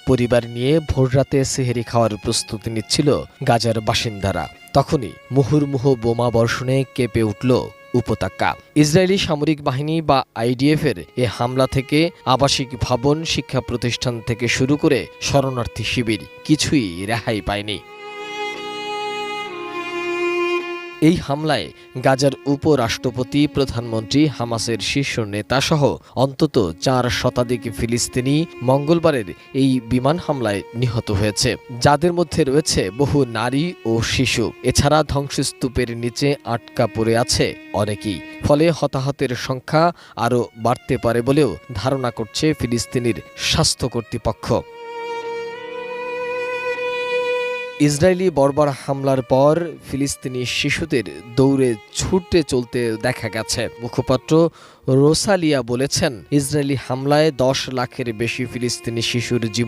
পরিবার নিয়ে ভোররাতে সেহরি খাওয়ার প্রস্তুতি নিচ্ছিল গাজার বাসিন্দারা। তখনই মুহুর্মুহু বোমা বর্ষণে কেঁপে উঠল উপত্যকা। ইসরায়েলি সামরিক বাহিনী বা আইডিএফের এ হামলা থেকে আবাসিক ভবন, শিক্ষা প্রতিষ্ঠান থেকে শুরু করে শরণার্থী শিবির কিছুই রেহাই পায়নি। এই হামলায় গাজার উপরাষ্ট্রপতি, প্রধানমন্ত্রী, হামাসের শীর্ষ নেতাসহ অন্তত 4 শতাধিক ফিলিস্তিনি মঙ্গলবারের এই বিমান হামলায় নিহত হয়েছে, যাদের মধ্যে রয়েছে বহু নারী ও শিশু। এছাড়া ধ্বংসস্তূপের নিচে আটকা পড়ে আছে অনেকেই। ফলে হতাহতের সংখ্যা আরও বাড়তে পারে বলেও ধারণা করছে ফিলিস্তিনির স্বাস্থ্য কর্তৃপক্ষ। ইসরায়েলি বর্বর হামলার পর ফিলিস্তিনি শিশুদের দৌড়ে ছুটে চলতে দেখা গেছে। মুখপাত্র রোসালিয়া বলেছেন, ইসরায়েলি হামলায় 10 লাখের বেশি ফিলিস্তিনি শিশুর জীবন